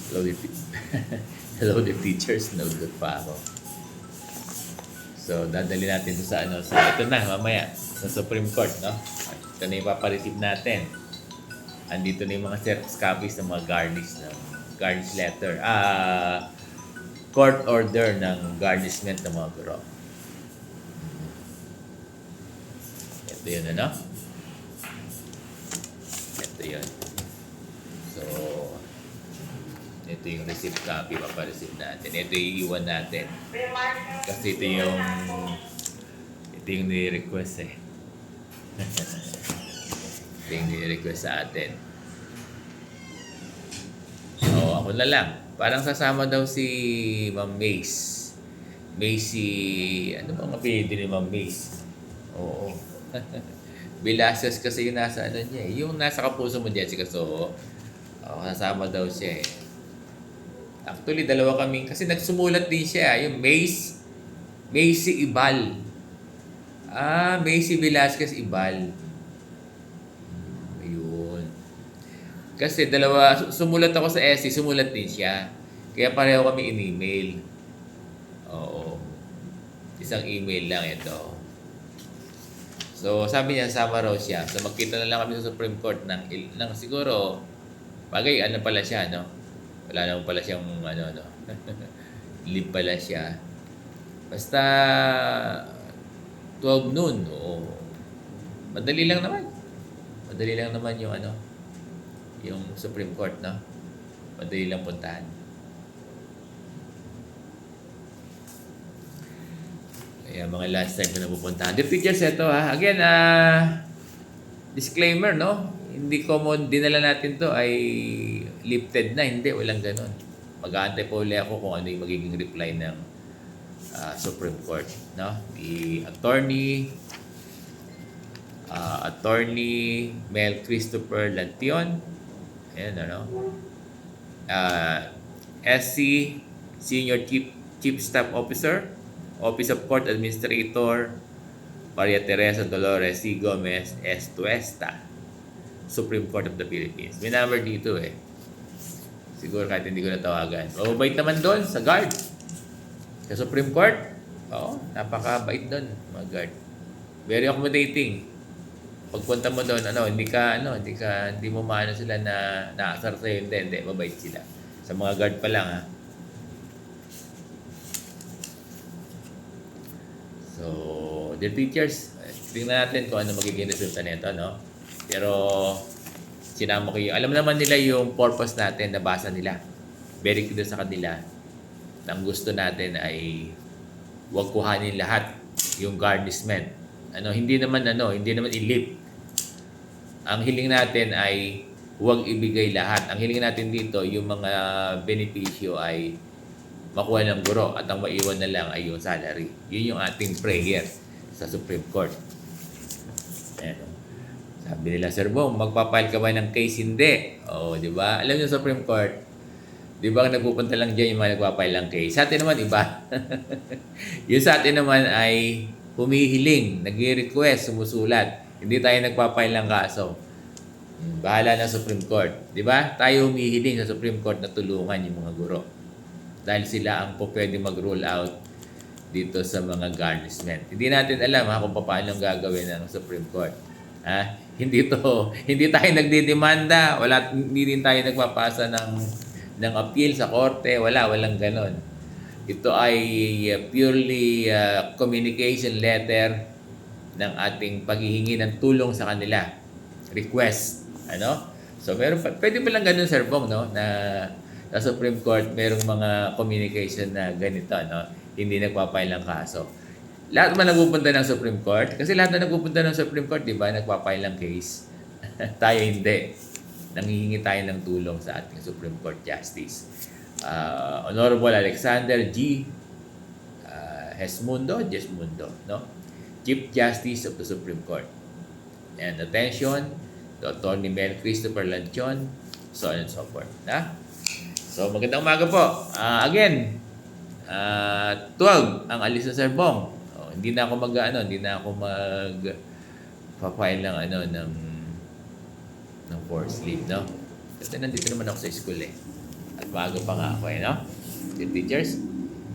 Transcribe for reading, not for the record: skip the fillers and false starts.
Hello, hello, the teachers. Naudot pa ako. So, dadali natin ito sa ano. Sa, ito na, mamaya. Sa Supreme Court, no? Ito na yung papareceive natin. Andito na yung mga Xerox copies ng mga garnish letter. Court order ng garnishment ng mga guro. Ito yun, ano? Ito yun. So, ito yung receipt copy, papareceive natin. Ito yung iwan natin. Kasi ito yung ni-request eh. Ito yung ni-request sa atin. So, ako na lang. Parang sasama daw si Ma'am Mace. Ano bang apelido ni Ma'am Mace? Oo. Velasquez kasi yung nasa ano niya eh. Yung nasa kapuso mo, Jessica. So, kasama daw siya eh. Actually, dalawa kaming, kasi nagsumulat din siya. Yung Macy Ibal. Macy Velasquez Ibal. Ayun. Kasi dalawa, sumulat ako sa essay, sumulat din siya. Kaya pareho kami in-email. Oo. Isang email lang ito. So, sabi niya, sama raw siya. So, magkita na lang kami sa Supreme Court ng siguro, bagay, ano pala siya, no? Wala naman pala siyang, no? Leave pala siya. Basta, 12 noon, oo. Madali lang naman. Madali lang naman yung, yung Supreme Court, no? Madali lang puntahan. Kaya mga last time ko na pupuntahan. The pictures ito ha. Again, disclaimer, no? Hindi common, dinala natin to ay lifted na. Hindi, walang ganun. Mag-aantay pa uli ako kung ano yung magiging reply ng Supreme Court, no? The Attorney Mel Christopher Lantion, ayan, SC, Senior Chief Staff Officer, Office of Court Administrator, Maria Teresa Dolores C. Gomez S. Tuesta, Supreme Court of the Philippines. May number dito eh. Siguro kahit hindi ko natawagan. Mabait naman doon sa guard. Sa Supreme Court, napakabait doon mga guard. Very accommodating. Pagpunta mo doon, hindi mo maano sila na naasar sa'yo. Hindi, mabait sila. Sa mga guard pa lang, ha. So, dear teachers, tingnan natin kung ano magiging resulta nito, no? Pero, sinama ko yung, alam naman nila yung purpose natin, nabasa nila. Very clear sa kanila. Ang gusto natin ay huwag kuhanin lahat yung garnishment. Hindi naman i-lift. Ang hiling natin ay huwag ibigay lahat. Ang hiling natin dito, yung mga benepisyo ay makuha ng guro at ang maiwan na lang ay yung salary. Yun yung ating prayer sa Supreme Court. Ayan. Sabi nila, Sir Bong, magpapile ka ba ng case? Hindi. Di ba? Alam niyo sa Supreme Court, di ba nagpupunta lang dyan yung mga nagpapile ng case? Sa atin naman, iba. Yung sa atin naman ay humihiling, nag-request, sumusulat. Hindi tayo nagpapile ng kaso. Bahala na Supreme Court. Di ba? Tayo humihiling sa Supreme Court na tulungan yung mga guro. Dahil sila ang pwede mag-rule out dito sa mga garnishment. Hindi natin alam kung paano gagawin ng Supreme Court. Hindi tayo nagdidemanda, hindi din tayo nagpapasa ng appeal sa korte, walang ganon. Ito ay purely communication letter ng ating paghihingi ng tulong sa kanila. Request, So pwede pa lang ganun, Sir Bong, no? Na sa Supreme Court, merong mga communication na ganito, no? Hindi nagpapile ng kaso. Lahat man nagpupunta ng Supreme Court, kasi lahat na nagpupunta ng Supreme Court, di ba, nagpapile ng case. Tayo hindi. Nanghihingi tayo ng tulong sa ating Supreme Court Justice. Honorable Alexander G. Jesmundo, no? Chief Justice of the Supreme Court. And attention, to Attorney Mel Christopher Lantion, so on and so forth. So, magandang umaga po. Again, 12 ang alis na Sir Bong. Hindi na ako mag-file ng forced leave, no? Kasi nandito naman ako sa school eh. At maaga pa nga ako no? Dear teachers.